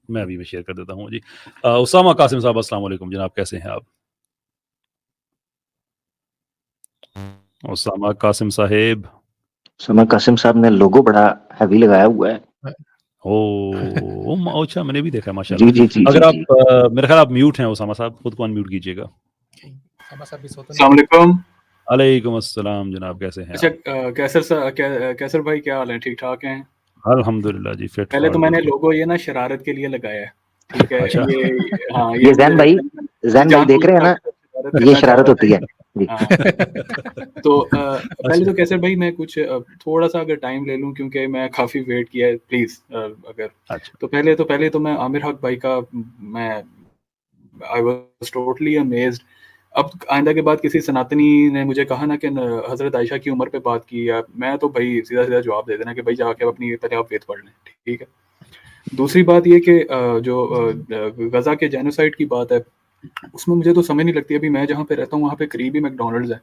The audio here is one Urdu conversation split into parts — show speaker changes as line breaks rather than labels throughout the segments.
میں ابھی میں شیئر کر دیتا ہوں جی. اسامہ قاسم صاحب السلام علیکم جناب, کیسے ہیں آپ؟ اسامہ قاسم صاحب.
اسامہ قاسم صاحب نے لوگو بڑا ہیوی لگایا ہوا ہے.
اچھا میں نے بھی دیکھا ماشاء
جی
اللہ.
جی جی
اگر
جی
آپ میرے خیال آپ میوٹ ہیں اسامہ صاحب, خود کو ان میوٹ کیجیے گا.
السلام علیکم.
علیکم السلام جناب, کیسے ہیں آپ؟
اچھا کیسر بھائی کیا حال ہے, ٹھیک ٹھاک ہیں؟
الحمدللہ جی, فٹ.
پہلے تو میں نے لوگو یہ نا شرارت کے لیے لگایا ہے, ٹھیک ہے.
اچھا.
یہ زین بھائی دیکھ رہے ہیں نا, یہ شرارت ہوتی ہے.
تو پہلے تو کیسر بھائی میں کچھ تھوڑا سا اگر ٹائم لے لوں کیونکہ میں کافی ویٹ کیا ہے, پلیز اگر تو پہلے تو میں عامر حق بھائی کا میں I was totally amazed. اب آئندہ کے بعد کسی سناتنی نے مجھے کہا نا کہ حضرت عائشہ کی عمر پہ بات کی ہے, میں تو بھائی سیدھا سیدھا جواب دے دینا کہ بھائی جا کے اپنی پہلے آپ وید پڑھ لیں, ٹھیک ہے. دوسری بات یہ کہ جو غزہ کے جینوسائڈ کی بات ہے, اس میں مجھے تو سمجھ نہیں لگتی. ابھی میں جہاں پہ رہتا ہوں وہاں پہ قریب ہی میکڈونلڈز ہے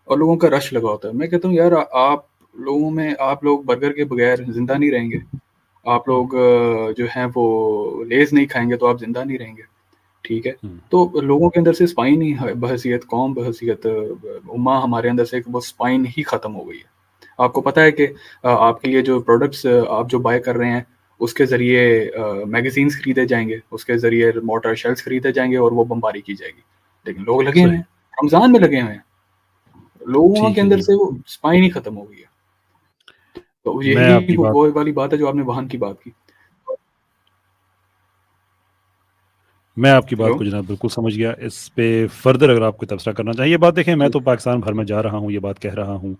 اور لوگوں کا رش لگا ہوتا ہے. میں کہتا ہوں یار آپ لوگ برگر کے بغیر زندہ نہیں رہیں گے, آپ لوگ جو ہیں وہ لیز نہیں کھائیں گے تو آپ زندہ نہیں رہیں گے, ٹھیک ہے. تو لوگوں کے اندر سے اسپائن ہی بحیثیت قوم, بحیثیت امہ, ہمارے اندر سے وہ اسپائن ہی ختم ہو گئی ہے. آپ کو پتہ ہے کہ آپ کے لیے جو پروڈکٹس آپ جو بائی کر رہے ہیں اس کے ذریعے میگزینس خریدے جائیں گے, اس کے ذریعے موٹر شیلس خریدے جائیں گے اور وہ بمباری کی جائے گی, لیکن لوگ لگے ہوئے ہیں, رمضان میں لگے ہوئے ہیں, لوگوں کے اندر سے وہ اسپائن ہی ختم ہو گئی ہے. تو یہی وہ والی بات ہے جو آپ نے وہاں کی بات کی.
میں آپ کی بات کو جناب بالکل سمجھ گیا. اس پہ فردر اگر آپ کو تبصرہ کرنا چاہیں, یہ بات دیکھیں میں تو پاکستان بھر میں جا رہا ہوں, یہ بات کہہ رہا ہوں,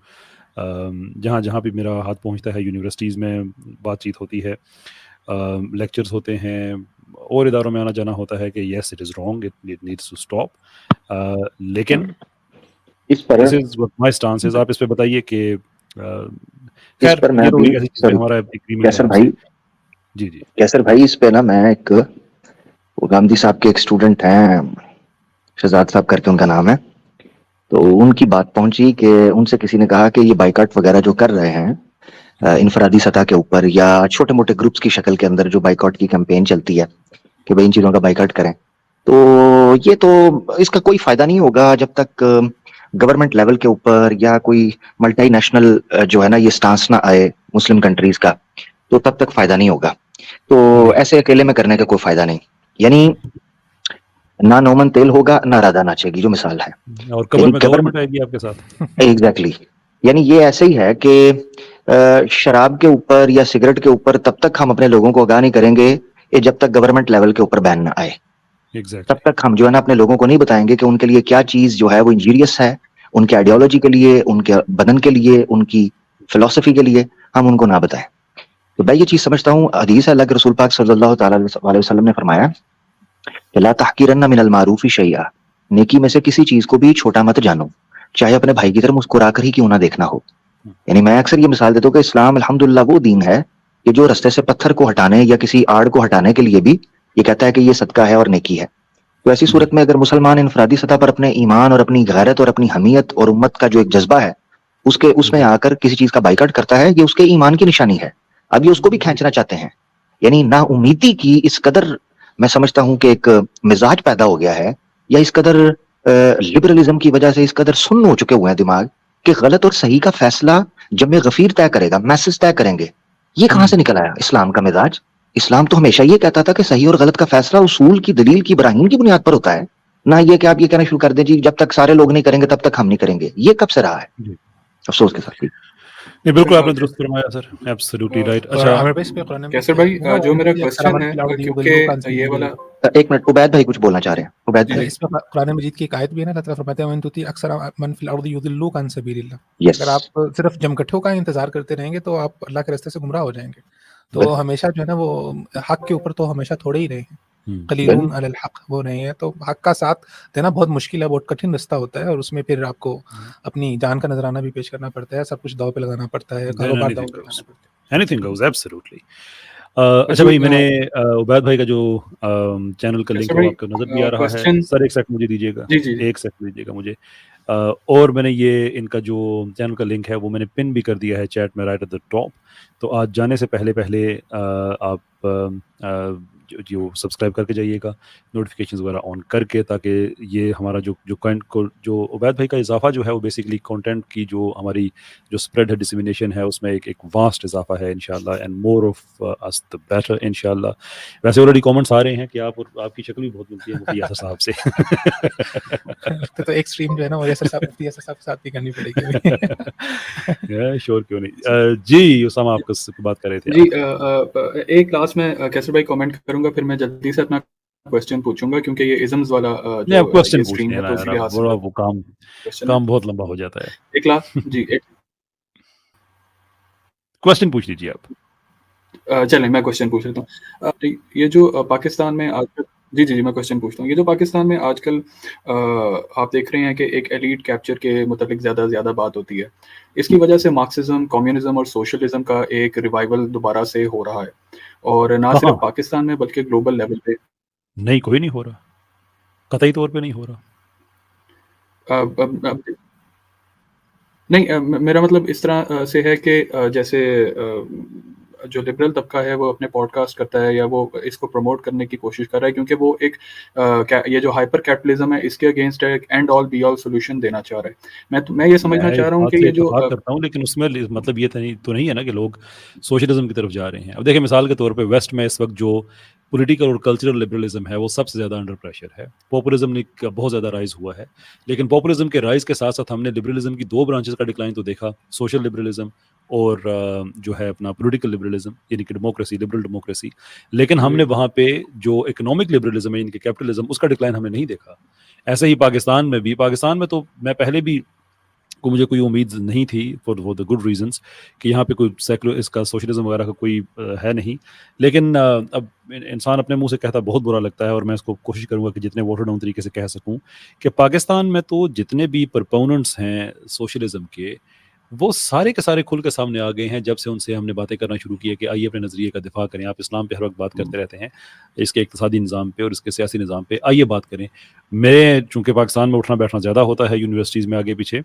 جہاں بھی میرا ہاتھ پہنچتا ہے, یونیورسٹیز میں بات چیت ہوتی ہے, لیکچرز ہوتے ہیں, اور اداروں میں آنا جانا ہوتا ہے کہ yes it is wrong, it needs to stop, لیکن دس از مائی اسٹانس از. آپ اس پہ بتائیے کہ خیر یہ تو ایک ایسی چیز ہے, ہمارا ایگریمنٹ ہے آپ سے. جی جی
کیسر بھائی, اس پہ نا میں ایک گاندھی صاحب کے ایک اسٹوڈنٹ ہیں, شہزاد صاحب کر کے ان کا نام ہے, تو ان کی بات پہنچی کہ ان سے کسی نے کہا کہ یہ بائیکاٹ وغیرہ جو کر رہے ہیں انفرادی سطح کے اوپر یا چھوٹے موٹے گروپس کی شکل کے اندر جو بائیکاٹ کی کیمپین چلتی ہے کہ بھائی ان چیزوں کا بائیکاٹ کریں, تو یہ تو اس کا کوئی فائدہ نہیں ہوگا جب تک گورنمنٹ لیول کے اوپر یا کوئی ملٹی نیشنل جو ہے نا یہ سٹانس نہ آئے مسلم کنٹریز کا, تو تب تک فائدہ نہیں ہوگا. تو ایسے اکیلے میں کرنے کا کوئی فائدہ نہیں, یعنی نہ نومن تیل ہوگا نہ رادھا ناچے گی, جو مثال ہے.
اور قبر میں گورنمنٹ آئے گی آپ کے ساتھ.
ایگزیکٹلی, یعنی یہ ایسے ہی ہے کہ شراب کے اوپر یا سگریٹ کے اوپر تب تک ہم اپنے لوگوں کو آگاہ نہیں کریں گے کہ جب تک گورنمنٹ لیول کے اوپر بین نہ آئے. تب تک ہم جو ہے نا اپنے لوگوں کو نہیں بتائیں گے کہ ان کے لیے کیا چیز جو ہے وہ انجیریس ہے, ان کے آئیڈیالوجی کے لیے, ان کے بدن کے لیے, ان کی فلسفی کے لیے, ہم ان کو نہ بتائیں. تو میں یہ چیز سمجھتا ہوں, حدیث ہے اللہ کے رسول پاک صلی اللہ تعالی علیہ وسلم نے فرمایا کہ لا تحقیرن من المعروف شیئا, نیکی میں سے کسی چیز کو بھی چھوٹا مت جانو, چاہے اپنے بھائی کی طرف مسکرا کر ہی کیوں نہ دیکھنا ہو. یعنی میں اکثر یہ مثال دیتا ہوں کہ اسلام الحمدللہ وہ دین ہے کہ جو رستے سے پتھر کو ہٹانے یا کسی آڑ کو ہٹانے کے لیے بھی یہ کہتا ہے کہ یہ صدقہ ہے اور نیکی ہے. تو ایسی صورت میں اگر مسلمان انفرادی سطح پر اپنے ایمان اور اپنی غیرت اور اپنی حمیت اور امت کا جو ایک جذبہ ہے اس میں آ کر کسی چیز کا بائیکاٹ کرتا ہے, یہ اس کے ایمان کی نشانی ہے. اب یہ اس کو بھی کھینچنا چاہتے ہیں, یعنی نا امیدی کی اس قدر میں سمجھتا ہوں کہ ایک مزاج پیدا ہو گیا ہے, یا اس قدر لبرلزم کی وجہ سے اس قدر سن ہو چکے ہوئے ہیں دماغ کہ غلط اور صحیح کا فیصلہ جب غفیر طے کرے گا, میسج طے کریں گے. یہ کہاں سے نکل آیا اسلام کا مزاج؟ اسلام تو ہمیشہ یہ کہتا تھا کہ صحیح اور غلط کا فیصلہ اصول کی, دلیل کی, براہین کی بنیاد پر ہوتا ہے, نہ یہ کہ آپ یہ کہنا شروع کر دیں جی جب تک سارے لوگ نہیں کریں گے تب تک ہم نہیں کریں گے. یہ کب سے رہا ہے؟ افسوس کے ساتھ.
نہیں بالکل آپ نے درست فرمایا سر, ایبسلیوٹلی رائٹ.
اچھا کیسر بھائی جو میرا کوسچن ہے, کیونکہ یہ والا
ایک منٹ, عبید بھائی کچھ بولنا چاہ رہے ہیں. عبید بھائی,
اس میں قرآن مجید کی ایک آیت بھی ہے نا, اللہ تعالیٰ فرماتے ہیں وَإِن تُطِیعْ أَكْثَرَ مَن فِي الْأَرْضِ يُضِلُّوكَ عَن سَبِیلِ اللَّهِ. اگر آپ صرف جمگٹھوں کا انتظار کرتے رہیں گے تو آپ اللہ کے راستے سے گمراہ ہو جائیں گے. تو ہمیشہ جو ہے نا وہ حق کے اوپر تو ہمیشہ تھوڑے ہی رہے ہیں, قلیلون علی الحق وہ نہیں ہے. تو حق کا ساتھ دینا بہت مشکل ہے, بہت کٹھن رستہ ہوتا ہے, اور اس میں پھر آپ کو اپنی جان کا نذرانہ بھی پیش کرنا پڑتا ہے, سب کچھ داؤ پہ لگانا پڑتا ہے, کاروبار داؤ پہ لگانا پڑتا ہے.
Anything goes, absolutely. اچھا بھائی, میں نے عبید بھائی کا جو چینل کا لنک ہے وہ آپ کو نظر بھی آ رہا ہے سر, ایک سیکنڈ مجھے دیجیے گا, ایک سیکنڈ دیجیے گا مجھے. اور میں نے یہ ان کا جو چینل کا لنک ہے وہ میں نے پن بھی کر دیا ہے چیٹ میں رائٹ ایٹ دا ٹاپ. تو آج جانے سے پہلے آپ جو سبسکرائب کر کے جائیے گا, نوٹیفیکیشنز وغیرہ آن کر کے, تاکہ یہ ہمارا جو عبید بھائی کا اضافہ جو ہے وہ بیسیکلی کانٹینٹ کی جو ہماری جو اسپریڈ ہے, ڈسیمینیشن ہے, اس میں ایک واسٹ اضافہ ہے انشاءاللہ, and more of us the better انشاءاللہ. ویسے آلریڈی کامنٹس آ رہے ہیں کہ آپ کی شکل بھی بہت ملتی ہے مفتی یاسر صاحب سے.
تو ایک اسٹریم جو ہے نا وہ یاسر صاحب مفتی یاسر صاحب کے ساتھ بھی کرنی پڑے گی.
شور کیوں نہیں. جی اسامہ آپ کس بات کر رہے تھے؟
جی ایک لاسٹ میں کیسر بھائی کامنٹ کروں گا, پھر میں جلدی سے اپنا کوسچن پوچھوں گا, کیونکہ یہ ازمز والا جو
کوسچن
اسٹریم ہے تو اسی لحاظ سے
وہ کام بہت لمبا ہو جاتا ہے.
ایک لاسٹ جی
کوسچن پوچھ لیجیے آپ.
چلیں میں کوسچن پوچھ لیتا ہوں. یہ جو پاکستان میں آج کل جی میں کوسچن پوچھتا ہوں. یہ جو پاکستان میں آج کل آپ دیکھ رہے ہیں کہ ایک ایلیٹ کیپچر کے متعلق زیادہ بات ہوتی ہے, اس کی وجہ سے مارکسزم, کمیونزم اور سوشلزم کا ایک ریوائول دوبارہ سے ہو رہا ہے, اور نہ صرف پاکستان میں بلکہ گلوبل لیول پہ.
نہیں, کوئی نہیں ہو رہا, قطعی طور پہ نہیں ہو رہا.
نہیں, میرا مطلب اس طرح سے ہے کہ جیسے جو لبرل طبقہ ہے وہ اپنے پوڈ کاسٹ کرتا ہے یا وہ اس کو پروموٹ کرنے کی کوشش کر رہا ہے, کیونکہ وہ ایک یہ جو ہائپر کیپٹلزم ہے اس کے اگینسٹ ایک end all be all solution دینا چاہ رہا ہے. میں یہ سمجھنا چاہ رہا ہوں کہ یہ جو
کرتا ہوں, لیکن اس میں مطلب یہ تو نہیں ہے نا کہ لوگ سوشلزم کی طرف جا رہے ہیں. اب دیکھیں مثال کے طور پہ ویسٹ میں اس وقت جو پولیٹیکل اور کلچرل لبرلزم ہے وہ سب سے زیادہ انڈر پریشر ہے. پاپولزم نے بہت زیادہ رائز ہوا ہے, لیکن پاپولزم کے رائز کے ساتھ ساتھ ہم نے لبرلزم کی 2 برانچز کا ڈکلائن تو دیکھا, سوشل لبرلزم اور جو ہے اپنا پولیٹیکل لبرلزم یعنی کہ ڈیموکریسی, لبرل ڈیموکریسی. لیکن ہم نے وہاں پہ جو اکنامک لبرلزم ہے یعنی کہ کیپٹلزم, اس کا ڈکلائن ہم نے نہیں دیکھا. ایسے ہی پاکستان میں تو میں پہلے بھی مجھے کوئی امید نہیں تھی فار دا گڈ ریزنس کہ یہاں پہ کوئی سیکولر اس کا سوشلزم وغیرہ کا کوئی ہے نہیں. لیکن اب انسان اپنے منہ سے کہتا بہت برا لگتا ہے, اور میں اس کو کوشش کروں گا کہ جتنے واٹر ڈاؤن طریقے سے کہہ سکوں کہ پاکستان میں تو جتنے بھی پرپوننٹس ہیں سوشلزم کے, وہ سارے کے سارے کھل کے سامنے آ گئے ہیں جب سے ان سے ہم نے باتیں کرنا شروع کی ہے کہ آئیے اپنے نظریے کا دفاع کریں. آپ اسلام پہ ہر وقت بات کرتے رہتے ہیں, اس کے اقتصادی نظام پہ اور اس کے سیاسی نظام پہ آئیے بات کریں. میں چونکہ پاکستان میں اٹھنا بیٹھنا زیادہ ہوتا ہے یونیورسٹیز میں آگے پیچھے,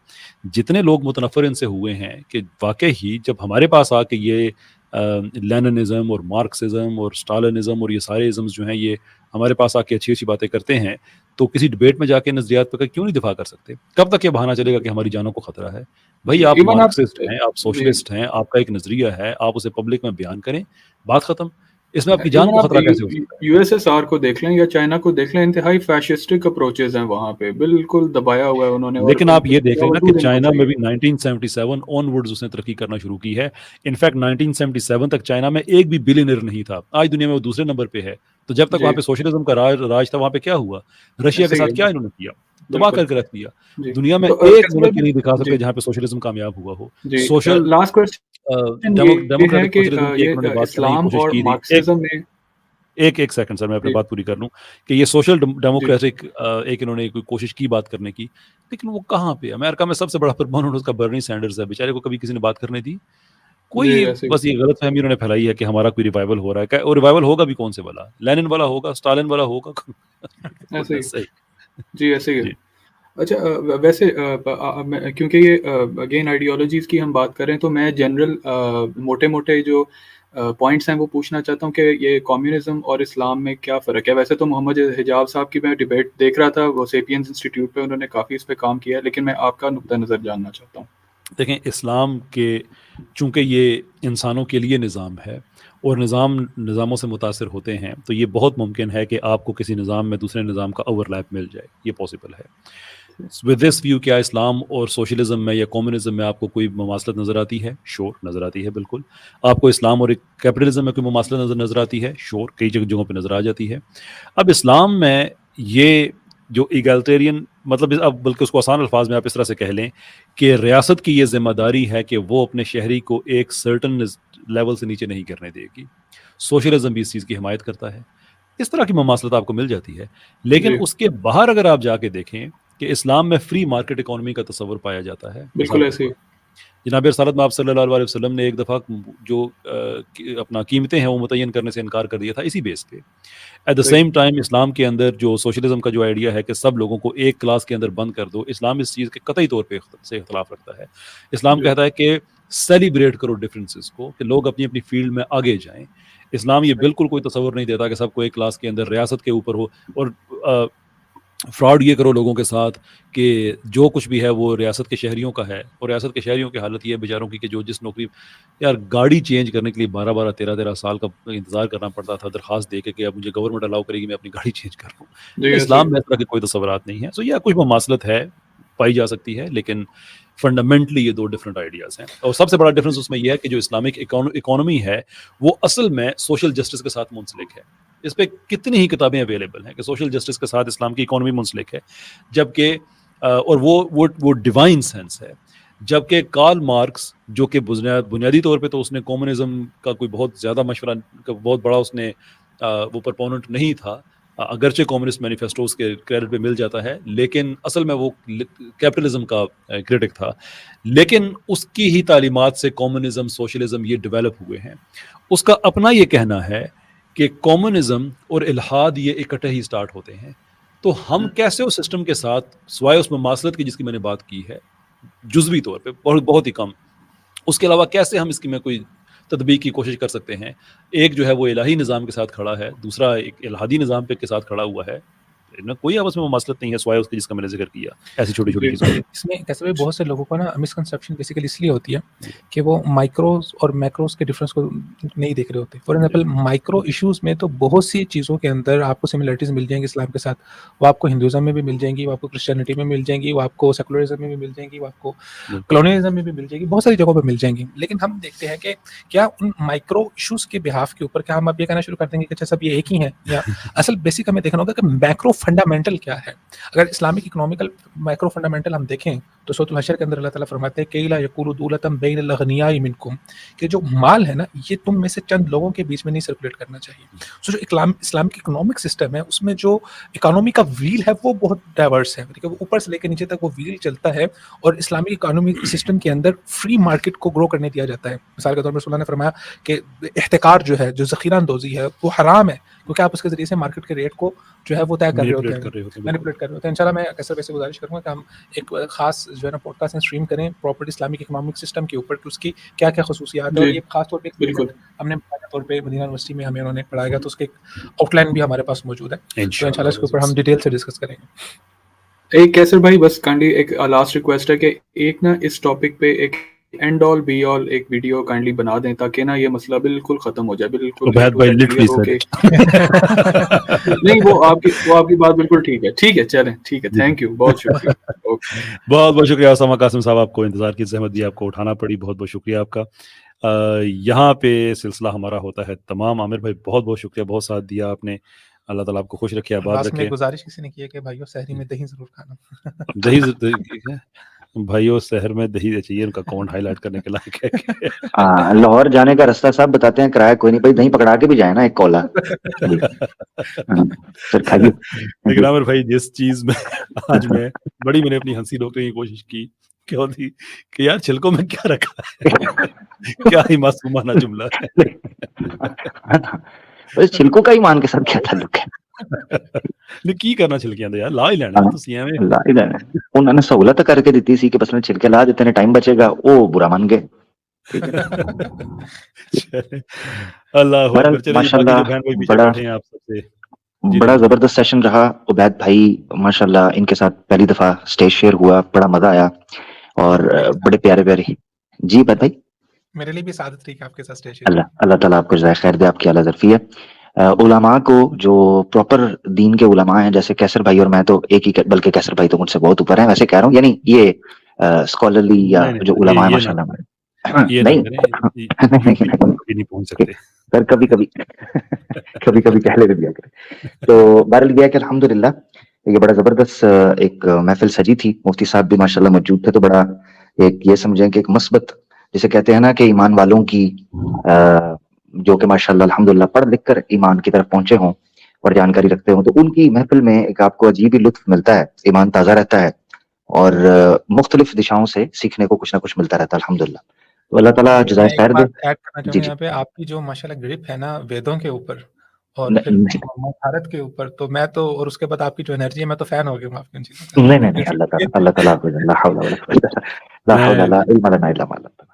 جتنے لوگ متنفر ان سے ہوئے ہیں کہ واقعی ہی جب ہمارے پاس آ کے یہ لیننزم اور مارکسزم اور اسٹالنزم اور یہ سارے ازمز جو ہیں یہ ہمارے پاس آ کے اچھی اچھی باتیں کرتے ہیں, تو کسی ڈبیٹ میں جا کے نظریات پہ کیوں نہیں دفاع کر سکتے؟ کب تک یہ بہانہ چلے گا کہ ہماری جانوں کو خطرہ ہے؟ بھائی آپ مارکسسٹ ہیں, آپ سوشلسٹ ہیں, آپ کا ایک نظریہ ہے, آپ اسے پبلک میں بیان کریں, بات ختم. اس میں آپ کی جان کو خطرہ کیسے ہو سکتا ہے؟
یو ایس ایس آر کو دیکھ لیں یا چائنا کو دیکھ لیں, انتہائی فیشسٹک اپروچز ہیں وہاں پہ, بالکل دبایا ہوا ہے انہوں نے.
لیکن آپ یہ دیکھ لیں نا کہ چائنا میں بھی 1977 آن ورڈز اس نے ترقی کرنا شروع کی ہے. انفیکٹ 1977 تک چائنا میں ایک بھی بلینئر نہیں تھا. آج دنیا میں وہ دوسرے نمبر پہ ہے. تو جب تک وہاں پہ سوشلزم کا راج تھا, وہاں پہ کیا ہوا؟ رشیا کے ساتھ کیا انہوں نے کیا؟ تباہ کر کے رکھ دیا. دنیا میں ایک ملک بھی نہیں دکھا سکتے جہاں پہ سوشلزم کامیاب ہوا ہو. سوشل
لاسٹ ڈیموکریٹک اسلام اور مارکسزم میں
ایک سیکنڈ سر میں اپنی بات پوری کر لوں کہ یہ سوشل ڈیموکریٹک ایک انہوں نے کوئی کوشش کی بات کرنے کی, لیکن وہ کہاں پہ؟ امریکہ میں سب سے بڑا پرپوننٹ اس کا برنی سینڈرز ہے. بیچارے کو کبھی کسی نے بات کرنے دی کوئی؟ بس یہ غلط فہمی انہوں نے پھیلائی ہے کہ ہمارا کوئی ریوائول ہو رہا ہے. اور ریوائول ہوگا بھی کون سے والا؟ لینن والا ہوگا, اسٹالن والا ہوگا؟
جی ایسے ہی. اچھا ویسے کیونکہ یہ اگین آئیڈیالوجیز کی ہم بات کریں تو میں جنرل موٹے جو پوائنٹس ہیں وہ پوچھنا چاہتا ہوں کہ یہ کمیونزم اور اسلام میں کیا فرق ہے. ویسے تو محمد حجاب صاحب کی میں ڈیبیٹ دیکھ رہا تھا, وہ سیپینز انسٹیٹیوٹ پہ, انہوں نے کافی اس پہ کام کیا ہے, لیکن میں آپ کا نقطہ نظر جاننا چاہتا ہوں.
دیکھیں اسلام کے چونکہ یہ انسانوں کے لیے نظام ہے اور نظاموں سے متاثر ہوتے ہیں, تو یہ بہت ممکن ہے کہ آپ کو کسی نظام میں دوسرے نظام کا اوور لیپ مل جائے. یہ پاسبل ہے. ود دس ویو کیا اسلام اور سوشلزم میں یا کمیونزم میں آپ کو کوئی مماثلت نظر آتی ہے؟ شور نظر آتی ہے, بالکل. آپ کو اسلام اور کیپٹلزم میں کوئی مماثلت نظر آتی ہے؟ شور, کئی جگہوں پہ نظر آ جاتی ہے. اب اسلام میں یہ جو ایگالٹیرین مطلب اب بلکہ اس کو آسان الفاظ میں آپ اس طرح سے کہہ لیں کہ ریاست کی یہ ذمہ داری ہے کہ وہ اپنے شہری کو ایک سرٹن لیول سے نیچے نہیں کرنے دے گی. سوشلزم بھی اس چیز کی حمایت کرتا ہے. اس طرح کی مماثلت آپ کو مل جاتی ہے. لیکن اس کے باہر اگر آپ جا کے دیکھیں کہ اسلام میں فری مارکیٹ اکانومی کا تصور پایا جاتا ہے.
بالکل ایسے
جناب رسالت میں آپ صلی اللہ علیہ وسلم نے ایک دفعہ جو اپنا قیمتیں ہیں وہ متعین کرنے سے انکار کر دیا تھا اسی بیس پہ. ایٹ دا سیم ٹائم اسلام کے اندر جو سوشلزم کا جو آئیڈیا ہے کہ سب لوگوں کو ایک کلاس کے اندر بند کر دو, اسلام اس چیز کے قطعی طور پہ سے اختلاف رکھتا ہے. اسلام کہتا ہے کہ سیلیبریٹ کرو ڈفرینسز کو کہ لوگ اپنی اپنی فیلڈ میں آگے جائیں. اسلام یہ بالکل کوئی تصور نہیں دیتا کہ سب کو ایک کلاس کے اندر ریاست کے اوپر ہو, اور فراڈ یہ کرو لوگوں کے ساتھ کہ جو کچھ بھی ہے وہ ریاست کے شہریوں کا ہے, اور ریاست کے شہریوں کی حالت یہ ہے بیچاروں کی کہ جو جس نوکری, یار گاڑی چینج کرنے کے لیے 12 13 سال کا انتظار کرنا پڑتا تھا درخواست دے کے کہ اب مجھے گورنمنٹ الاؤ کرے گی میں اپنی گاڑی چینج کر لوں. اسلام میں اس طرح کے کوئی تصورات نہیں ہیں. سو یہ کچھ مماثلت ہے پائی جا سکتی ہے, لیکن فنڈامنٹلی یہ دو ڈفرینٹ آئیڈیاز ہیں. اور سب سے بڑا ڈفرینس اس میں یہ ہے کہ جو اسلامک اکانومی ہے وہ اصل میں سوشل جسٹس کے ساتھ منسلک ہے. اس پہ کتنی ہی کتابیں اویلیبل ہیں کہ سوشل جسٹس کے ساتھ اسلام کی اکانومی منسلک ہے, جبکہ اور وہ ڈیوائن سینس ہے. جبکہ کارل مارکس جو کہ بنیادی طور پہ تو اس نے کمیونزم کا کوئی بہت زیادہ مشورہ کا بہت بڑا اس نے وہ پرپوننٹ نہیں تھا, اگرچہ کمیونسٹ مینیفیسٹو اس کے کریڈٹ پہ مل جاتا ہے, لیکن اصل میں وہ کیپٹلزم کا کرٹک تھا. لیکن اس کی ہی تعلیمات سے کمیونزم, سوشلزم یہ ڈیولپ ہوئے ہیں. اس کا اپنا یہ کہنا ہے کہ کمیونزم اور الحاد یہ اکٹھے ہی سٹارٹ ہوتے ہیں. تو ہم کیسے اس سسٹم کے ساتھ سوائے اس مماثلت کی جس کی میں نے بات کی ہے جزوی طور پہ بہت ہی کم, اس کے علاوہ کیسے ہم اس کی میں کوئی تطبیق کی کوشش کر سکتے ہیں. ایک جو ہے وہ الہی نظام کے ساتھ کھڑا ہے, دوسرا ایک الہادی نظام پہ کے ساتھ کھڑا ہوا ہے. کوئی آپس میں مماثلت نہیں ہے سوائے اس کی جس کا میں نے ذکر کیا. ایسی چھوٹی چھوٹی چیزیں
اس میں کیسے بھی بہت سے لوگوں کو نا مسکنسیپشن بیسیکلی اس لیے ہوتی ہے کہ وہ مائکروز اور میکروز کے ڈفرینس کو نہیں دیکھ رہے ہوتے. فار ایگزامپل مائکرو ایشوز میں تو بہت سی چیزوں کے اندر آپ کو سملیرٹیز مل جائیں گی اسلام کے ساتھ. وہ آپ کو ہندوازم میں بھی مل جائیں گی, وہ آپ کو کرسچینٹی میں مل جائیں گی, وہ آپ کو سیکولرزم میں بھی مل جائیں گی, وہ آپ کو کلونیلزم میں بھی مل جائیں گی, بہت ساری جگہوں پہ مل جائیں گی. لیکن ہم دیکھتے ہیں کہ کیا ان مائکرو ایشوز کے بہاف کے اوپر کیا ہم اب یہ کہنا شروع کر دیں گے کہ اچھا سب یہ ایک ہی ہیں, یا اصل بیسک ہمیں دیکھنا ہوگا کہ میکرو فنڈامنٹل کیا ہے. اگر اسلامک اکنامیکل مائکرو فنڈامنٹل ہم دیکھیں تو سورۃ الحشر کے اندر اللہ تعالیٰ فرماتے ہیں کہ لا یقول دولۃ بین الاغنیاء منکم, کہ جو مال ہے نا یہ تم میں سے چند لوگوں کے بیچ میں نہیں سرکولیٹ کرنا چاہیے. سو جو اسلامک اکنامک سسٹم ہے اس میں جو اکانومی کا ویل ہے وہ بہت ڈائیورس ہے, وہ اوپر سے لے کے نیچے تک وہ ویل چلتا ہے, اور اسلامک اکانومی سسٹم کے اندر فری مارکیٹ کو گرو کرنے دیا جاتا ہے. مثال کے طور پر رسول اللہ نے فرمایا کہ احتکار جو ہے, جو ذخیرہ اندوزی ہے وہ حرام ہے, کیونکہ آپ اس کے ذریعے سے مارکیٹ کے ریٹ کو جو ہے وہ طے کر رہے ہوتے ہیں, مینیپولیٹ کر رہے ہوتے ہیں. انشاءاللہ میں کیسر ویسے گزارش کروں گا کہ ہم ایک خاص جو ہے نا پوڈ کاسٹ اسٹریم کریں پراپرٹی اسلامک اکنامک سسٹم کے اوپر کہ اس کی کیا کیا خصوصیات ہیں, اور یہ خاص طور پہ بالکل ہم نے طور پہ مدینہ یونیورسٹی میں ہمیں انہوں نے پڑھایا گیا, تو اس کے ایک آؤٹ لائن بھی ہمارے پاس موجود ہے, تو انشاءاللہ اس کے اوپر ہم ڈیٹیل سے ڈسکس کریں گے.
ایک کیسر بھائی بس کائنڈلی ایک لاسٹ ریکویسٹ ہے کہ ایک نا اس ٹاپک پہ ایک اینڈ آل بی آل ایک ویڈیو کائنڈلی بنا دیں تاکہ نا یہ مسئلہ بالکل ختم ہو جائے. بالکل نہیں, وہ آپ کی بات بالکل ٹھیک ہے چلیں ٹھیک ہے, تھینک یو, بہت شکریہ.
بہت بہت شکریہ اسامہ قاسم صاحب, آپ کو انتظار کی زحمت دی, آپ کو اٹھانا پڑی, بہت بہت شکریہ آپ کا. یہاں پہ سلسلہ ہمارا ہوتا ہے تمام. عامر بھائی بہت بہت شکریہ, بہت ساتھ دیا آپ نے, اللہ تعالیٰ آپ کو خوش رکھے, آباد رکھے.
گزارش کسی نے کی ہے کہ بھائیو سحری میں دہی ضرور کھانا.
دہی بھائیو شہر میں دہی چاہیے, ان کا کون ہائی لائٹ کرنے کے لائق ہے.
لاہور جانے کا راستہ صاحب بتاتے ہیں, کرایہ کوئی نہیں بھائی, دہی پکڑا کے بھی جائے نا ایک کولا.
لیکن عامر بھائی جس چیز میں آج میں نے اپنی ہنسی روکنے کی کوشش کی کہ یار چھلکوں میں کیا رکھا ہے, کیا ہی معصومانہ جملہ ہے.
چھلکوں کا ایمان کے ساتھ کیا تعلق ہے؟
کی کرنا چھلکیاں دے یار, لا ہی لینا
لا ہی لینا. انہوں نے سہولت کر کے دیتی سی کہ بس میں چھلکے لا دیتے ہیں, ٹائم بچے گا, وہ برا مان گئے. بڑا زبردست سیشن رہا. عبید بھائی ماشاءاللہ ان کے ساتھ پہلی دفعہ اسٹیج شیئر ہوا, بڑا مزہ آیا اور بڑے پیارے پیارے. جی عبید بھائی,
میرے لیے بھی سعادت رہی کہ آپ کے ساتھ اسٹیج.
اللہ تعالیٰ آپ کو جزائے خیر دے, آپ کی اعلیٰ ظرفی ہے. علماء کو جو پراپر دین کے علماء ہیں, جیسے کیسر بھائی اور میں تو ایک ہی, بلکہ کیسر بھائی تو مجھ سے بہت اوپر ہیں, ویسے کہہ رہا ہوں, یعنی یہ اسکالرلی یا جو علماء ہیں ماشاءاللہ نہیں پہنچ سکتے سر, کبھی کبھی کہہ لے دیا کرے. تو بہرحال یہ کہ الحمدللہ یہ بڑا زبردست ایک محفل سجی تھی, مفتی صاحب بھی ماشاءاللہ موجود تھے, تو بڑا ایک یہ سمجھیں کہ ایک مثبت جسے کہتے ہیں نا کہ ایمان والوں کی جو کہ ماشاءاللہ الحمدللہ پڑھ لکھ کر ایمان کی طرف پہنچے ہوں اور جانکاری رکھتے ہوں, تو ان کی محفل میں ایک آپ کو عجیب ہی لطف ملتا ہے, ایمان تازہ رہتا ہے اور مختلف دشاؤں سے سیکھنے کو کچھ نہ کچھ ملتا رہتا ہے الحمدللہ. تو اللہ تعالیٰ جزائے خیر دے.
ایڈ کرنا چاہوں یہاں پہ آپ کی جو ماشاءاللہ گرپ ہے نا ویدوں کے اوپر اور پھر مہارت کے اوپر, تو میں تو, اور اس کے بعد آپ کی جو انرجی ہے, میں تو فین ہو گیا ہوں آپ کی ان چیزوں.
نہیں اللہ تعالیٰ لا حول ولا قوة الا باللہ, لا حول ولا علم لنا الا ما علمتنا.